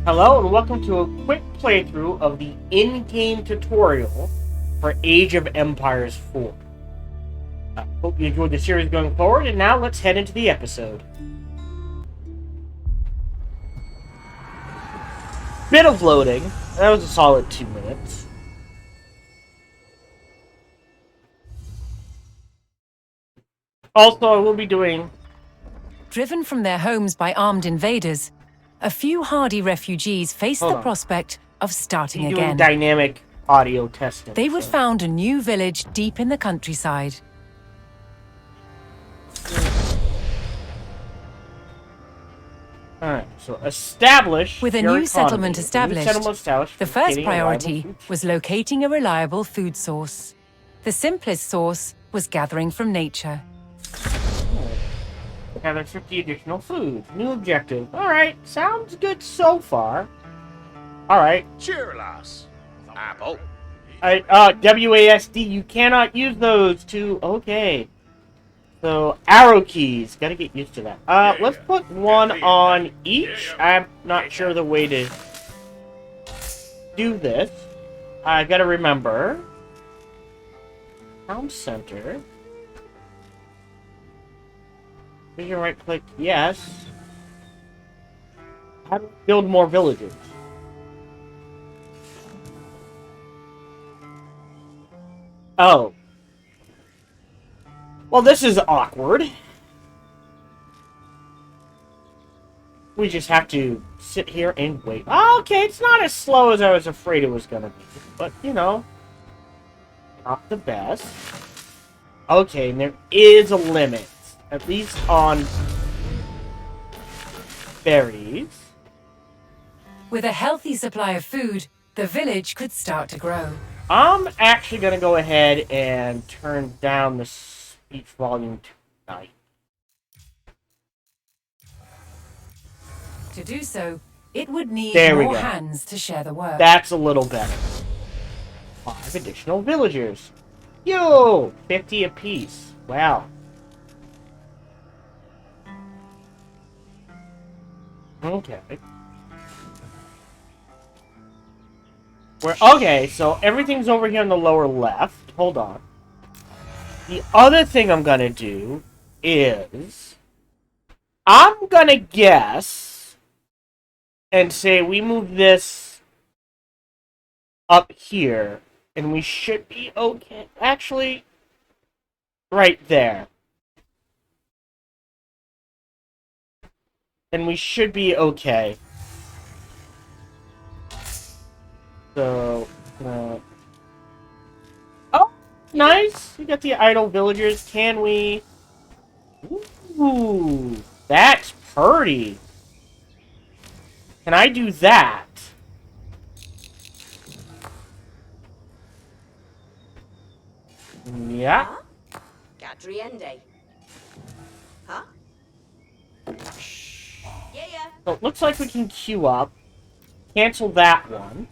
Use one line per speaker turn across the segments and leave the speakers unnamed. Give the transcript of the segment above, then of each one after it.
Hello and welcome to a quick playthrough of the in-game tutorial for Age of Empires 4. I hope you enjoyed the series going forward, and now let's head into the episode. Bit of loading. That was a solid 2 minutes. Also, I will be doing...
Driven from their homes by armed invaders, a few hardy refugees face the prospect of starting again.
Dynamic audio testing.
They would found a new village deep in the countryside.
Alright, so establish.
With a new settlement established, the first priority was locating a reliable food source. The simplest source was gathering from nature.
Gather 50 additional food. New objective. Alright, sounds good so far. Alright.
Cheer, lass. Apple.
WASD, you cannot use those to... Okay. So, arrow keys. Gotta get used to that. Let's put one on each. I'm not sure the way to do this. I gotta remember. Town center. We can right click, yes. How do we build more villages? Oh. Well, this is awkward. We just have to sit here and wait. Oh, okay, it's not as slow as I was afraid it was gonna be. But, you know, not the best. Okay, and there is a limit. At least on berries.
With a healthy supply of food, the village could start to grow.
I'm actually going to go ahead and turn down the speech volume tonight.
To do so, it would need more hands to share the work.
That's a little better. 5 additional villagers. Yo! 50 apiece. Wow. Okay. Okay, so everything's over here on the lower left. Hold on. The other thing I'm gonna do is... I'm gonna guess and say we move this up here, and we should be okay. Actually, right there. And we should be okay. So, oh, nice! We got the idle villagers. Can we... Ooh, that's pretty. Can I do that? Yeah.
Gadriende. Huh?
So it looks like we can queue up. Cancel that one.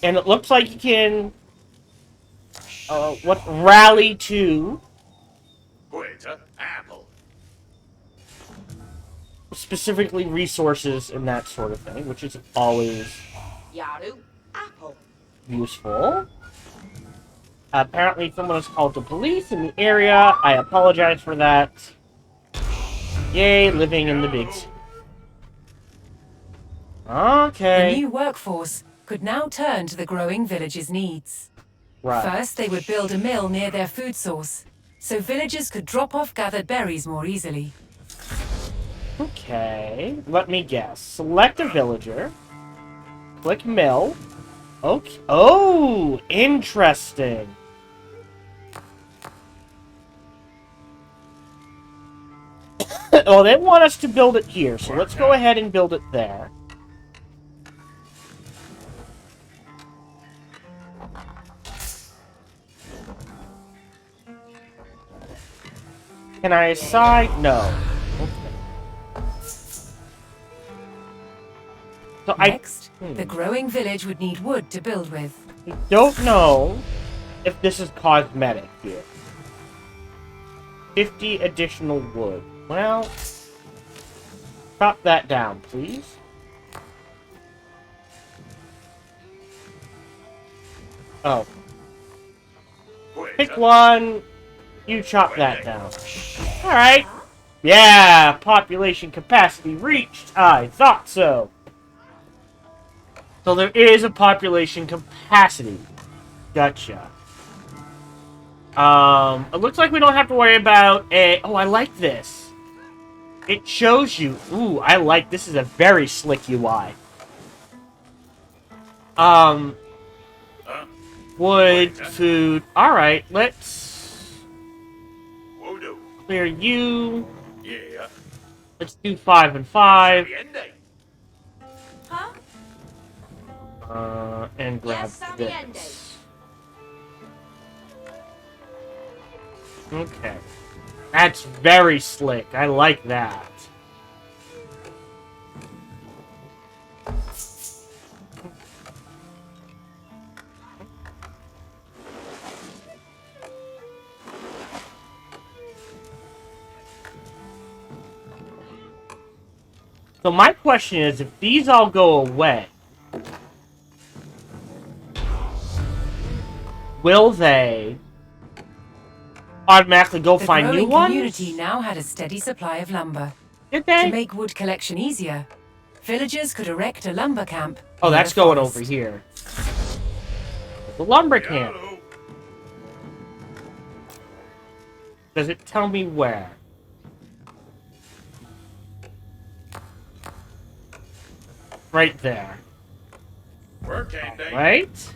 And it looks like you can... rally to...
Apple.
Specifically resources and that sort of thing, which is always...
Yaru. Apple.
Useful. Apparently someone has called the police in the area. I apologize for that. Yay, living in the big city. Okay.
The new workforce could now turn to the growing village's needs.
Right.
First, they would build a mill near their food source, so villagers could drop off gathered berries more easily.
Okay, let me guess. Select a villager. Click mill. Okay. Oh, interesting. Well, they want us to build it here, so let's go ahead and build it there. Can I assign? No. Okay. So
Next, the growing village would need wood to build with.
I don't know if this is cosmetic here. 50 additional wood. Well, Chop that down, please. Oh. Pick one. You chop that down. Alright. Yeah! Population capacity reached. I thought so. So there is a population capacity. Gotcha. It looks like we don't have to worry about a... Oh, I like this. It shows you... Ooh, I like... This is a very slick UI. Wood, food... Alright, let's... Clear you.
Yeah.
Let's do 5 and 5.
Huh?
And grab
Yes,
this. Okay. That's very slick. I like that. So my question is, if these all go away, will they automatically go find new ones?
The community now had a steady supply of lumber.
Did they?
To make wood collection easier, villagers could erect a lumber camp.
Oh, that's going over here. The lumber camp. Does it tell me where? Right there. Right?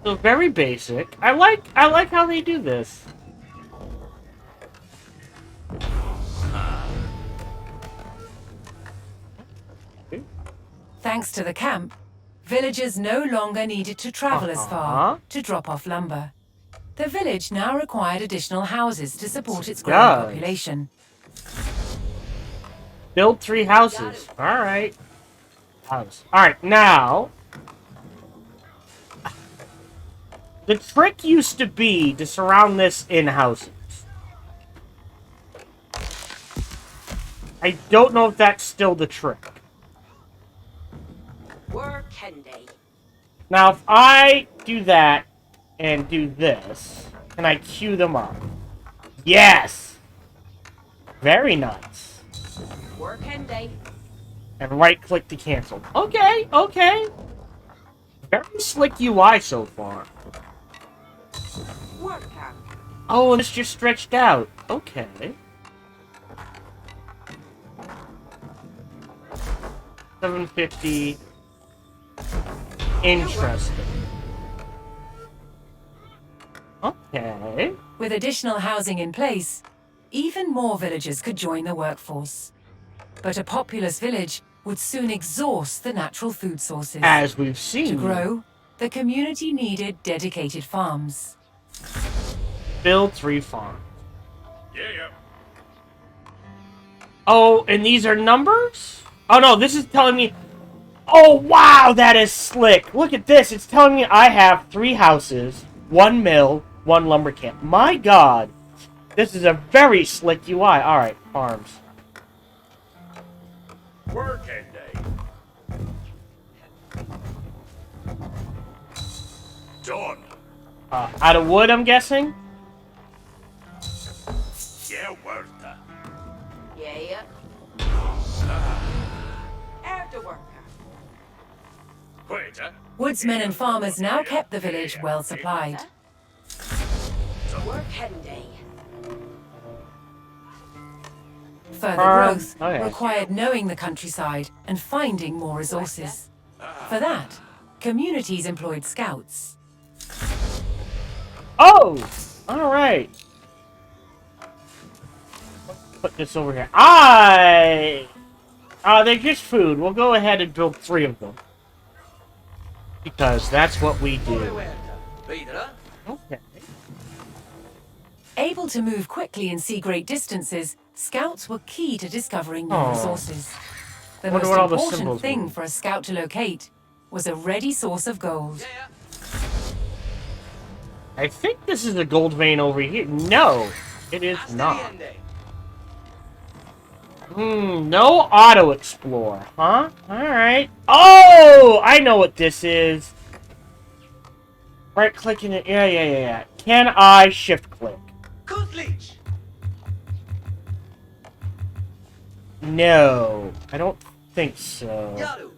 So very basic. I like how they do this.
Thanks to the camp, villagers no longer needed to travel as far to drop off lumber. The village now required additional houses to support its growing population.
Build 3 houses. Alright. Alright, now... The trick used to be to surround this in houses. I don't know if that's still the trick. Now, if I do that and do this, can I queue them up? Yes! Very nice. And right-click to cancel. Okay, okay. Very slick UI so far. Oh, and it's just stretched out. Okay. $750. Interesting. Okay.
With additional housing in place, even more villagers could join the workforce. But a populous village would soon exhaust the natural food sources.
As we've seen.
To grow, the community needed dedicated farms.
Build 3 farms. Yeah. Oh, and these are numbers? Oh no, this is telling me... Oh wow, that is slick. Look at this. It's telling me I have 3 houses, 1 mill, 1 lumber camp. My god. This is a very slick UI. Alright, farms.
Working day. Done.
Out of wood, I'm guessing?
Yeah, worth that.
Yeah. After work.
Wait,
Woodsmen and farmers now kept the village well supplied.
Working day.
Further growth required knowing the countryside and finding more resources. For that, communities employed scouts.
Oh! Alright. Put this over here. They're just food. We'll go ahead and build 3 of them. Because that's what we do. Okay.
Able to move quickly and see great distances, scouts were key to discovering new resources. The most important thing for a scout to locate was a ready source of gold.
I think this is a gold vein over here. No, it is not. No auto explore, huh? Alright. Oh! I know what this is. Right clicking it. Yeah. Can I shift click? No. I don't think so.
Yaru.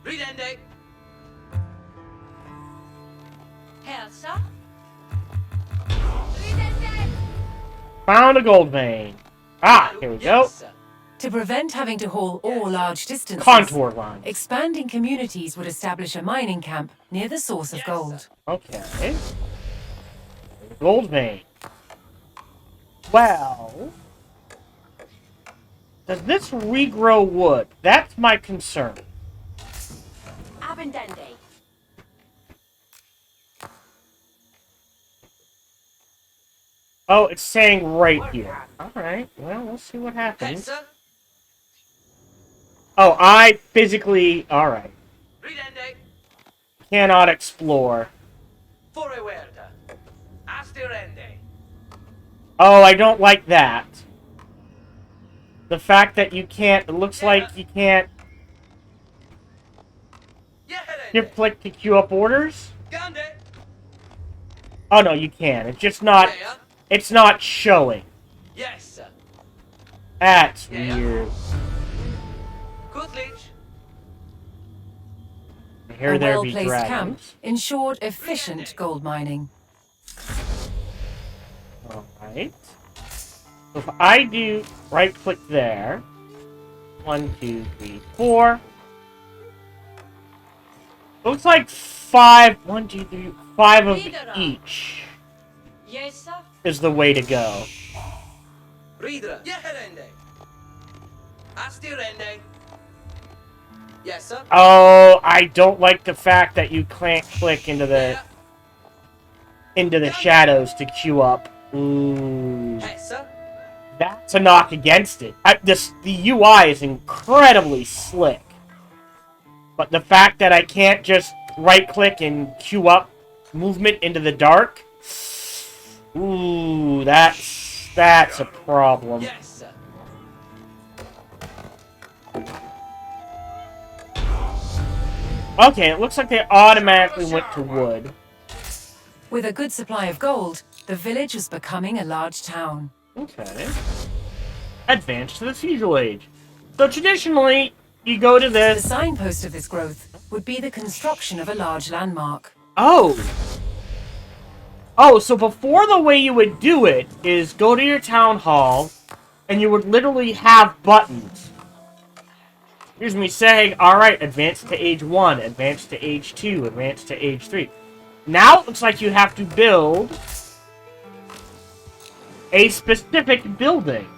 Ridende.
Helsa? Ridende!
Found a gold vein. Ah, here we go.
Yes, sir.
To prevent having to haul ore large distances,
Contour line.
expanding communities would establish a mining camp near the source of gold.
Okay. Gold vein. Well... Does this regrow wood? That's my concern.
Abendende.
Oh, it's saying right here. Alright, well, let's see what happens.
Hensa.
Oh, I physically... Alright.
Ridende.
Cannot explore.
Foreverda. Astirende.
Oh, I don't like that. The fact that you can't... It looks like you can't...
Yeherende.
Click to queue up orders?
Gande.
Oh, no, you can. It's just not...
Yeah.
It's not showing.
Yes, sir.
That's
Yeah.
weird.
Kutlich.
Here
A
there be
well-placed camp
dragons.
ensured efficient gold mining.
Alright. So if I do right-click there... 1, 2, 3, 4... Looks like 5... 1, 2, 3... 5 of each
Yes, sir.
is the way to go.
Ridra. Yeherende. Astirende. Yes, sir.
Oh, I don't like the fact that you can't click into the shadows to queue up. Ooh,
Yes, sir.
that's a knock against it. The UI is incredibly slick, but the fact that I can't just right-click and queue up movement into the dark, ooh, that's a problem.
Yes, sir.
Okay, it looks like they automatically went to wood.
With a good supply of gold, the village was becoming a large town.
Okay. Advance to the feudal age. So traditionally, you go to
The
this...
signpost of this growth would be the construction of a large landmark.
Oh! Oh, so before the way you would do it is go to your town hall, and you would literally have buttons. Here's me saying, alright, advance to age 1, advance to age 2, advance to age 3. Now it looks like you have to build a specific building.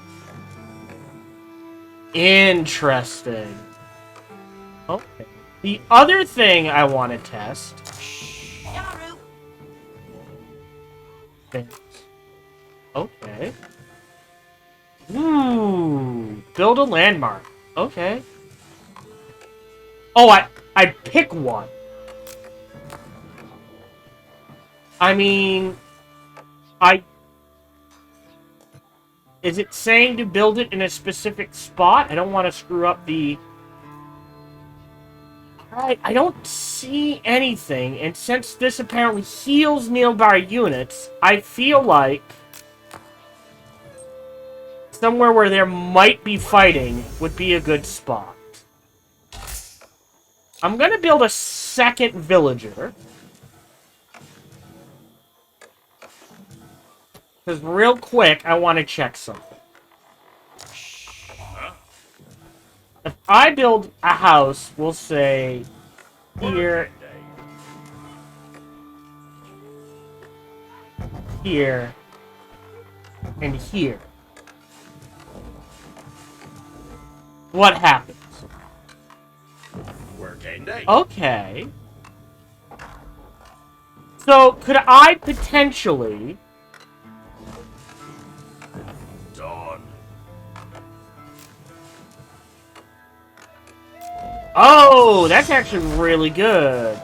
Interesting. Okay. The other thing I want to test...
Yaru.
Okay. Ooh. Build a landmark. Okay. Oh, I pick one. I mean... Is it saying to build it in a specific spot? I don't want to screw up the... Alright, I don't see anything, and since this apparently heals nearby units, I feel like somewhere where there might be fighting would be a good spot. I'm gonna build a second villager. Because real quick, I want to check something. If I build a house, we'll say here, here, and here. What happens?
Working day.
Okay. So, could I potentially...
Dawn.
Oh, that's actually really good.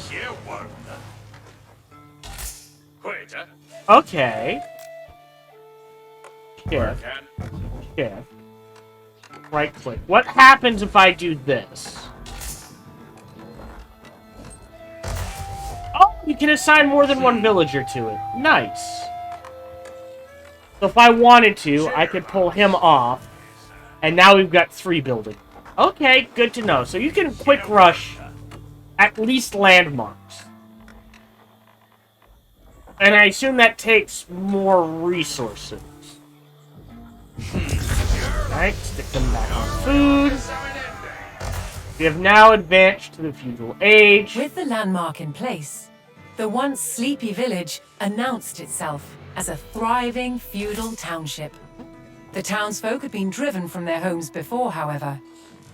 Here work. Wait,
Okay. Shift. Shift. Right click. What happens if I do this? Oh, you can assign more than one villager to it. Nice. So if I wanted to, I could pull him off. And now we've got 3 building. Okay, good to know. So you can quick rush at least landmarks. And I assume that takes more resources. Alright, stick them back on food. We have now advanced to the feudal age.
With the landmark in place, the once sleepy village announced itself as a thriving feudal township. The townsfolk had been driven from their homes before, however.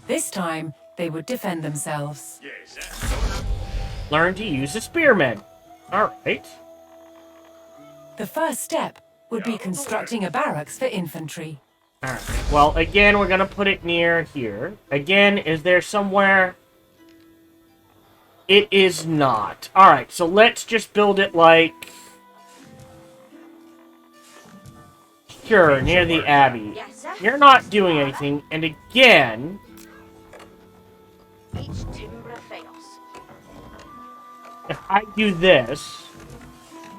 This time, they would defend themselves.
Learn to use a spearman. Alright.
The first step would be constructing a barracks for infantry.
Alright. Well, again, we're gonna put it near here. Again, is there somewhere? It is not. Alright, so let's just build it like... Sure, near the Abbey.
Yes, sir.
You're not doing anything, and again...
Each timber fails.
If I do this...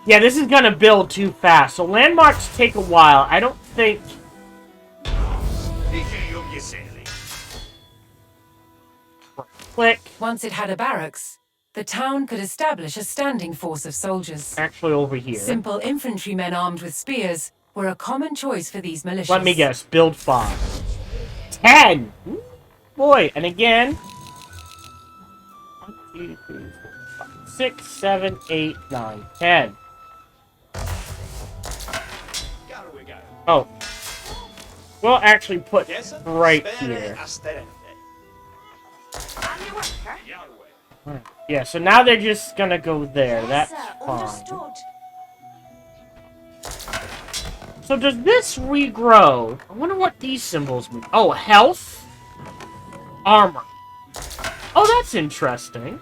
Yeah, this is gonna build too fast, so landmarks take a while. I don't think... Click.
Once it had a barracks, the town could establish a standing force of soldiers.
Actually, over here.
Simple infantrymen armed with spears were a common choice for these militias.
Let me guess. Build 5. 10! Ooh, boy, and again... 1, 2, 3, 4, 5, 6, 7, 8, 9, 10. Oh. We'll actually put right here.
On your work, sir.
Alright. Yeah, so now they're just gonna go there.
Yes,
That's
sir.
fine.
Understood.
So does this regrow? I wonder what these symbols mean. Oh, health? Armor. Oh, that's interesting.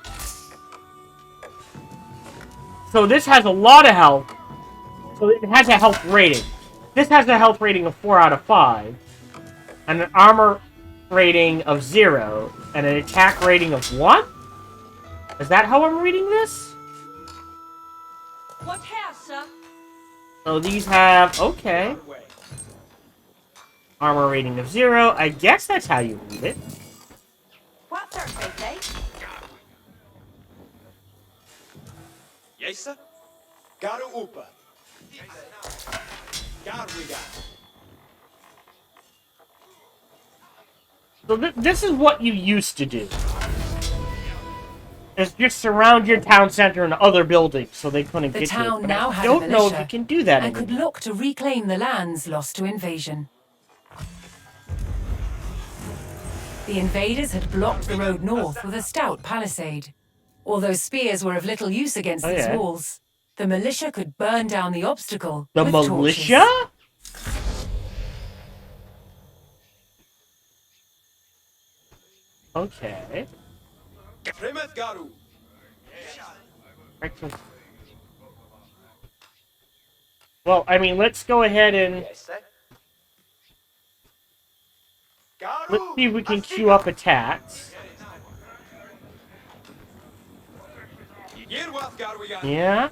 So this has a lot of health. So it has a health rating. This has a health rating of 4 out of 5. And an armor rating of 0. And an attack rating of 1? Is that how I'm reading this?
What house, sir?
So these have... Okay. Armor rating of 0. I guess that's how you read it.
What Thursday, day?
Yes, sir. Garu Upa. Garwiga.
So this is what you used to do. Is just surround your town center and other buildings so they couldn't
The
get to it.
town
But
now
I
had a
don't know if
militia
you can do that
and could
anymore.
look to reclaim the lands lost to invasion. The invaders had blocked the road north with a stout palisade. Although spears were of little use against its
yeah.
walls, the militia could burn down the obstacle
The
with
militia?
torches.
Okay.
Remeth Garu.
Well, I mean, let's go ahead and...
Yes, sir.
Let's see if we can queue up attacks. Yeah.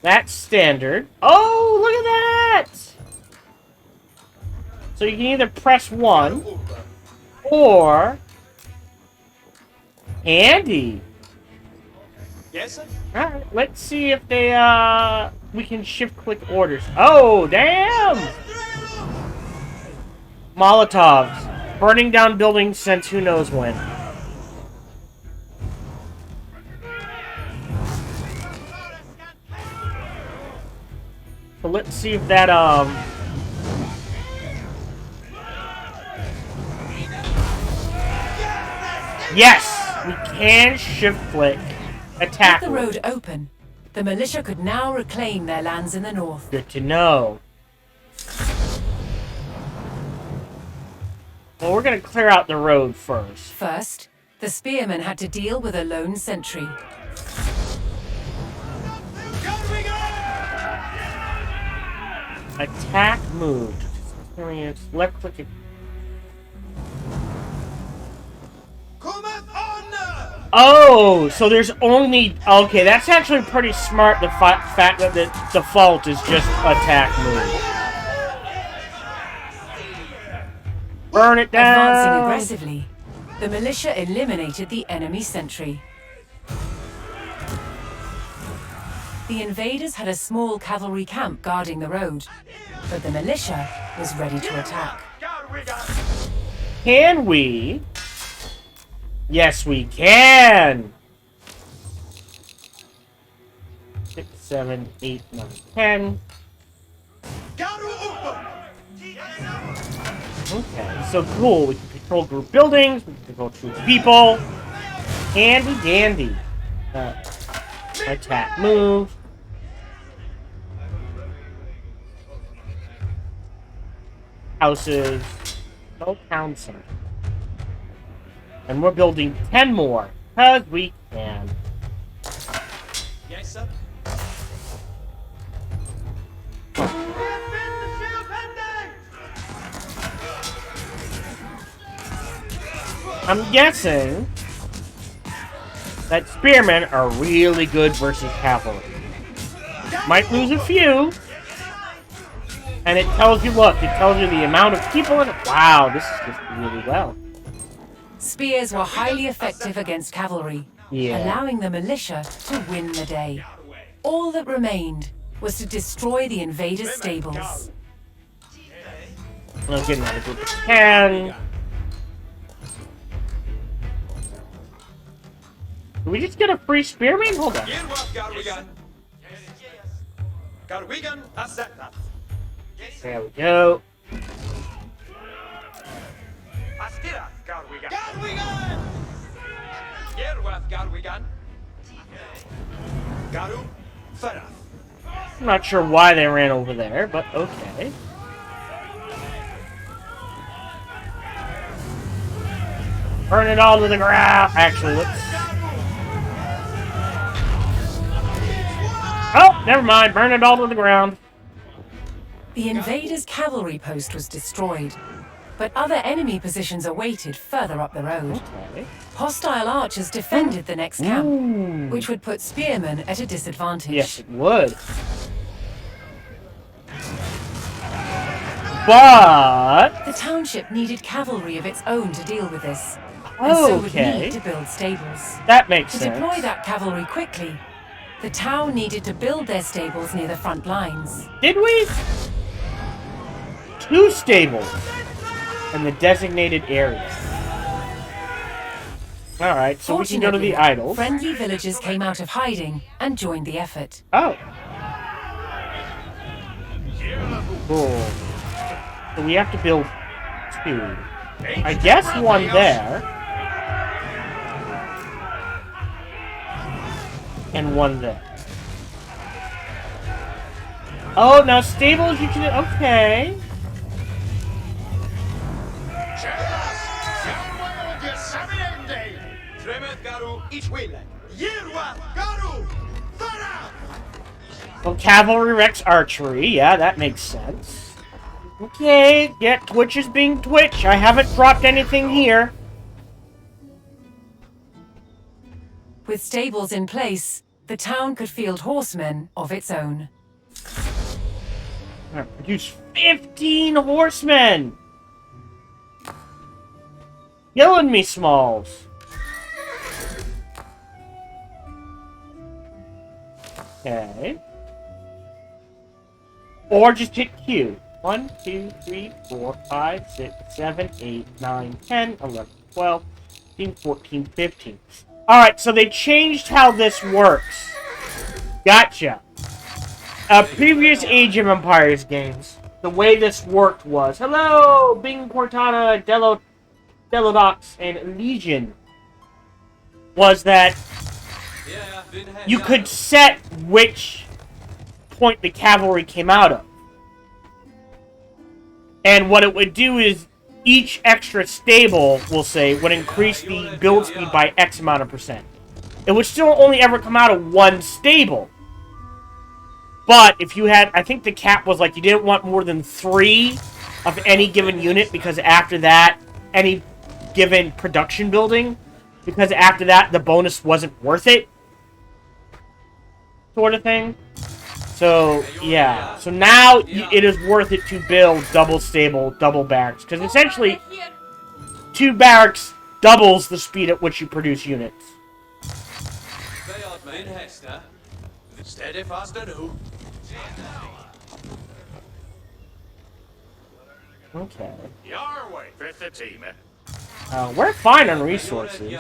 That's standard. Oh, look at that! So you can either press 1, or... Handy!
Yes, sir.
Alright, let's see if they, we can shift-click orders. Oh, damn! Molotovs. Burning down buildings since who knows when. So let's see if that, Yes! We can shift-click attack.
With the road open, the militia could now reclaim their lands in the north.
Good to know. Well, we're gonna clear out the road first.
First, the spearmen had to deal with a lone sentry.
Attack move. Left click it. Oh, so there's only... Okay, that's actually pretty smart, the fact that the default is just attack move. Burn it down!
Advancing aggressively, the militia eliminated the enemy sentry. The invaders had a small cavalry camp guarding the road, but the militia was ready to attack.
Can we? Yes, we can! 6, 7, 8, 9, 10. Okay, so cool. We can control group buildings, we can control troop people. Handy dandy. Attack move. Houses. No town center. And we're building 10 more, because we can.
Yes, sir.
I'm guessing that spearmen are really good versus cavalry. Might lose a few. And it tells you, look, it tells you the amount of people in it. Wow, this is just really well.
Spears were highly effective against cavalry, allowing the militia to win the day. All that remained was to destroy the invaders' stables.
I'm getting out of group of 10. Did we just get a free spearman? Hold on. There we go. I'm not sure why they ran over there, but okay. Burn it all to the ground. Actually, let's... Oh, never mind. Burn it all to the ground.
The invaders' cavalry post was destroyed, but other enemy positions awaited further up the road.
Okay.
Hostile archers defended the next camp, which would put spearmen at a disadvantage.
Yes, it would. But...
The township needed cavalry of its own to deal with this, and so would need to build stables.
That makes
To
sense.
deploy that cavalry quickly, the town needed to build their stables near the front lines.
Did we? 2 stables in the designated area. Alright, so we can go to the idols.
Friendly villagers came out of hiding and joined the effort.
Oh. Cool. So we have to build 2. I guess 1 there. And 1 there. Oh, now stables you can... Okay. Well, cavalry wrecks archery. Yeah, that makes sense. Okay, yeah, Twitch is being Twitch. I haven't dropped anything here.
With stables in place, the town could field horsemen of its own.
Produce 15 horsemen! Killing me, Smalls. Okay. Or just hit Q. 1, 2, 3, 4, 5, 6, 7, 8, 9, 10, 11, 12, 13, 14, 15. Alright, so they changed how this works. Gotcha. Previous Age of Empires games, the way this worked was... Hello, Bing, Cortana, Delodox, and Legion. Was that you could set which point the cavalry came out of. And what it would do is each extra stable, we'll say, would increase the build speed by X amount of percent. It would still only ever come out of 1 stable. But if you had, I think the cap was like you didn't want more than 3 of any given unit, because after that, any given production building, because after that, the bonus wasn't worth it. Sort of thing. So, yeah. So now it is worth it to build double stable, double barracks. Because essentially, 2 barracks doubles the speed at which you produce units.
Steady faster do.
Okay.
Your way, with the team.
We're fine on resources.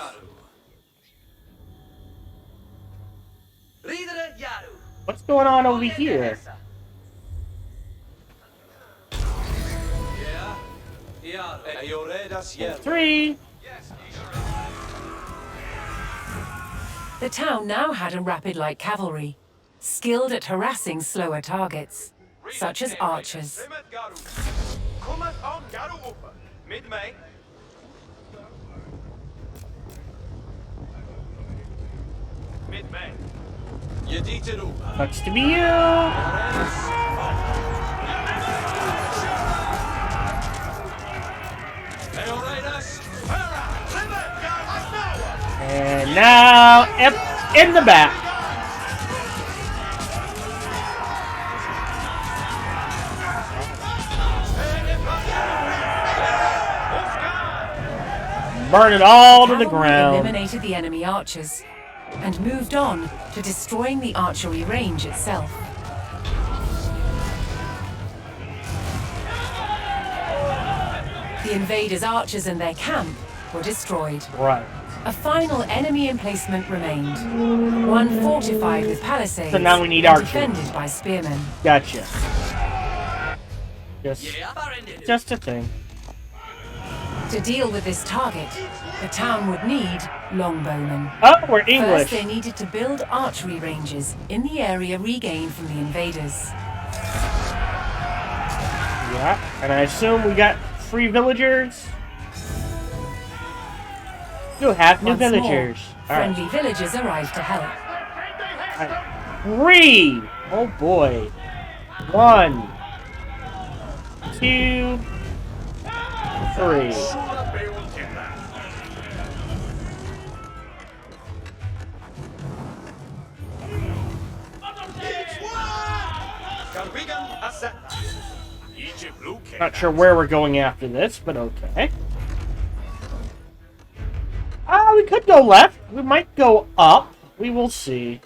What's going on over here?
Yeah.
3.
The town now had a rapid light cavalry, skilled at harassing slower targets, such as archers.
Sucks to be you. And now, in the back. Burn it all to the ground.
Eliminated the enemy archers and moved on to destroying the archery range itself. The invaders' archers and their camp were destroyed.
Right.
A final enemy emplacement remained, one fortified with palisades,
So now we need
and
archers.
defended by spearmen.
Gotcha. Just a thing.
To deal with this target, the town would need longbowmen.
Oh, we're
First,
English.
they needed to build archery ranges in the area regained from the invaders.
Yeah, and I assume we got 3 villagers. You have new
Once more,
villagers. Alright.
friendly villagers arrived to help.
3. Oh boy. 1, 2, 3. Not sure where we're going after this, but okay. We could go left. We might go up. We will see.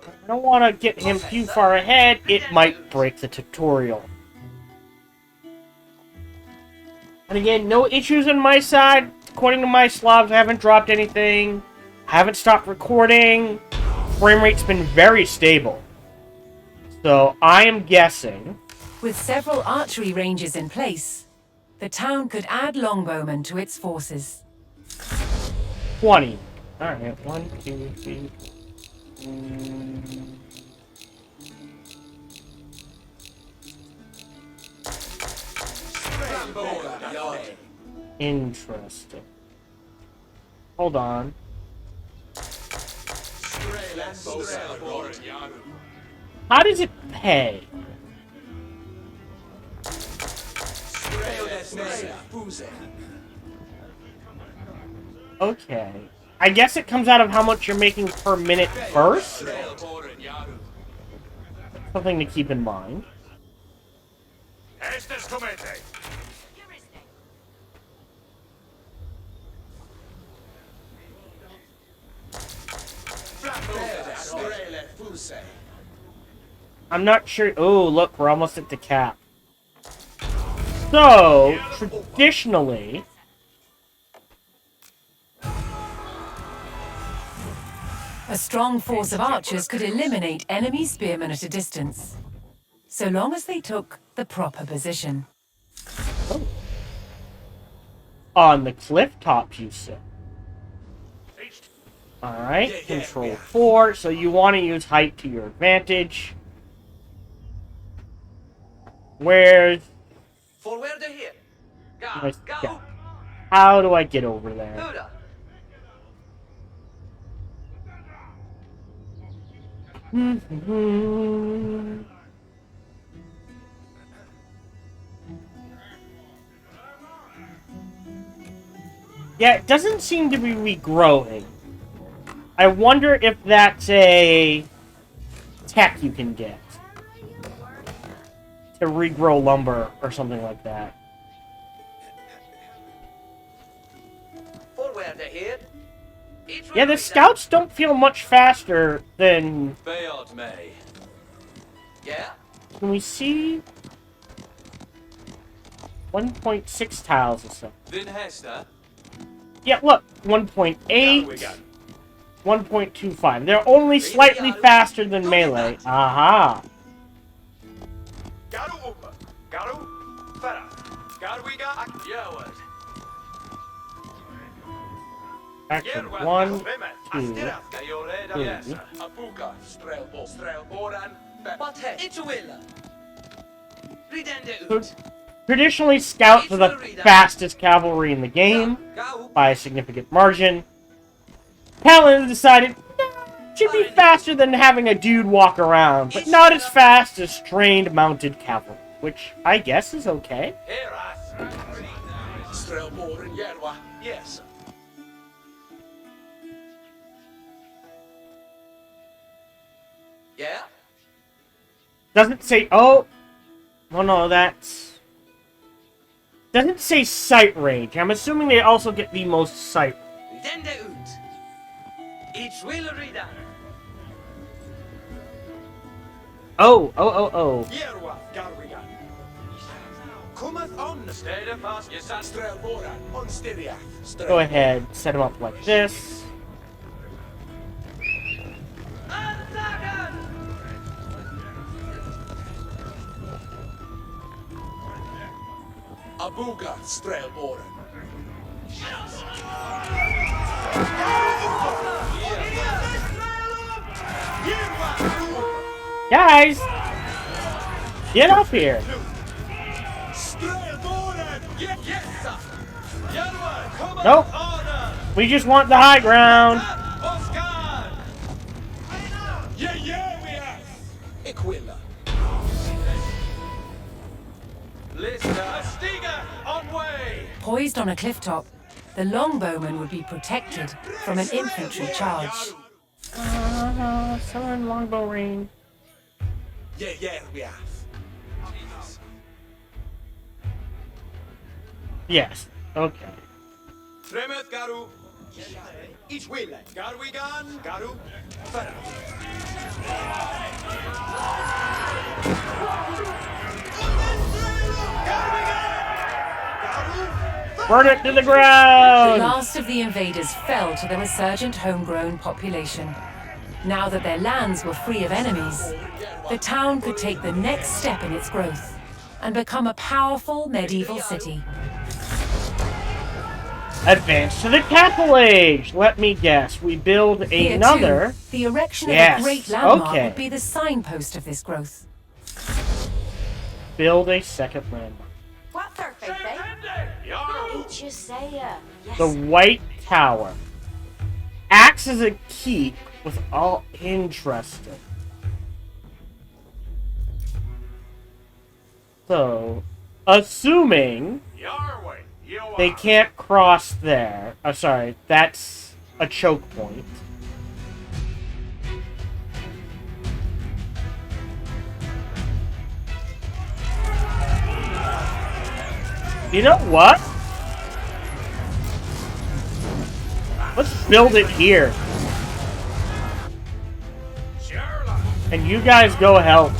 I don't want to get him too far ahead. It might break the tutorial. And again, no issues on my side. According to my slobs, I haven't dropped anything. Haven't stopped recording. Frame rate's been very stable. So, I am guessing...
With several archery ranges in place, the town could add longbowmen to its forces.
20. Alright, 1, 2, 3. Interesting. Hold on. How does it pay? Okay. I guess it comes out of how much you're making per minute first. Something to keep in mind. I'm not sure. Oh, look, we're almost at the cap. So, traditionally...
A strong force of archers could eliminate enemy spearmen at a distance, so long as they took the proper position.
Oh. On the cliff tops, you said. Alright, control 4, so you want to use height to your advantage. Where's...
Forward here.
my scout? How do I get over there? Yeah, it doesn't seem to be regrowing. I wonder if that's a tech you can get to regrow lumber or something like that.
Forward ahead.
Yeah, the scouts don't feel much faster than...
Failed me. Yeah?
Can we see? 1.6 tiles or so.
Then Hester.
Yeah, look. 1.8. 1.25. They're only slightly faster than melee. Aha.
Garu Upa. Garu. Fera. Garwiga. Yowad.
Action 1, 2,
Yes. Abuka. Strelbo. Strelboran. But Ituilla. Ridende ut.
Traditionally, scouts are the fastest cavalry in the game by a significant margin. Paladin decided it should be faster than having a dude walk around, but not as fast as trained mounted cavalry, which I guess is okay.
Strelboran Yerwa. Yes. Yeah?
Doesn't say, oh, no, that's... Doesn't say sight range. I'm assuming they also get the most sight.
Ridende ut. Each will reader.
Oh.
Yerwa. Garwiga. Cometh on. Stede fast. Yesan.
Strelboran. On Styria.
Go ahead, set them up like this.
Abuga. Strelboran.
Guys! Get up here! Nope. We just want the high ground.
Equilla. Lister. Stiga. On way.
Poised on a cliff top, the longbowman would be protected from an infantry charge.
Southern longbow range.
Yeah, we have.
Yes. Okay.
Tremeth Garu. Each will. Garwigan. Garu. Fera.
Burn it to the
The
ground!
last of the invaders fell to the resurgent homegrown population. Now that their lands were free of enemies, the town could take the next step in its growth and become a powerful medieval city.
Advance to the Capital Age! Let me guess. We build
Here,
another...
too, the erection of
Yes,
a great landmark
okay.
would be the signpost of this growth.
Build a second landmark.
What surface, eh? Each you say, yes.
The White Tower. Acts as a keep with all interesting. So, assuming they can't cross there. Oh, sorry, that's a choke point. You know what? Let's build it here. And you guys go help.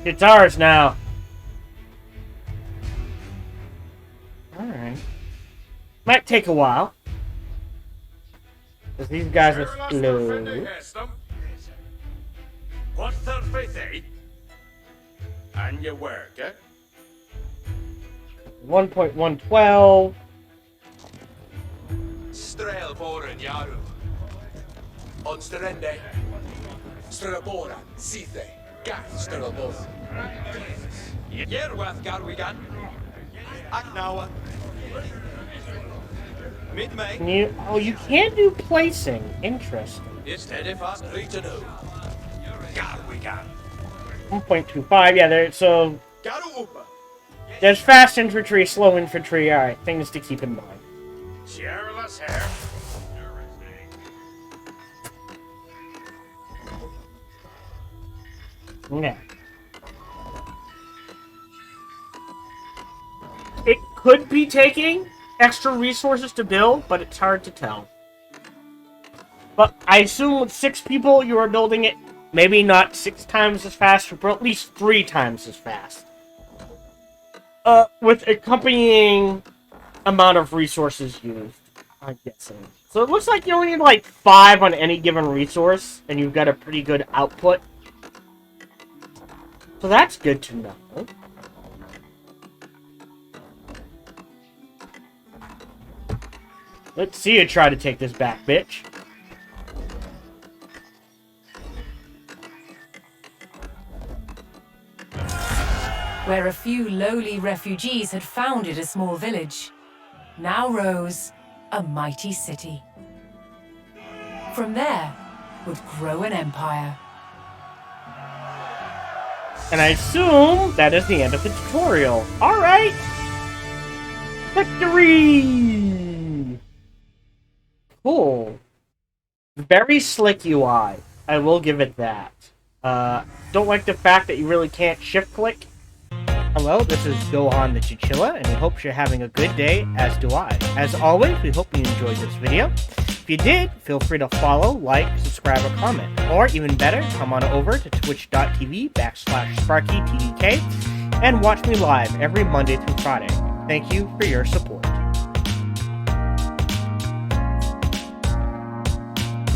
It's ours now. Alright. Might take a while. Because these guys are slow.
What surface, eh? And your work, eh?
1.112.
Strelboran Yaru. On Sterende. Strelboran. Sithe. Gath Strelboran. Yerwath Garwigan. Aknawa. Mid-May.
Can you? Oh, you can do placing. Interesting.
Instead fast Ritanu. Garwigan.
1.25. Yeah, there. So
Garupa.
There's fast infantry, slow infantry. Alright, things to keep in mind.
Cheerless hair.
Yeah. It could be taking extra resources to build, but it's hard to tell. But I assume with 6 people you are building it, maybe not 6 times as fast, but at least 3 times as fast. With accompanying amount of resources used, I'm guessing. So it looks like you only need like 5 on any given resource, and you've got a pretty good output. So that's good to know. Let's see you try to take this back, bitch.
Where a few lowly refugees had founded a small village, now rose a mighty city. From there would grow an empire.
And I assume that is the end of the tutorial. Alright! Victory! Cool. Very slick UI. I will give it that. Don't like the fact that you really can't shift click. Hello, this is Gohan the Chinchilla, and we hope you're having a good day, as do I. As always, we hope you enjoyed this video. If you did, feel free to follow, like, subscribe, or comment. Or, even better, come on over to twitch.tv/SparkyTDK and watch me live every Monday through Friday. Thank you for your support.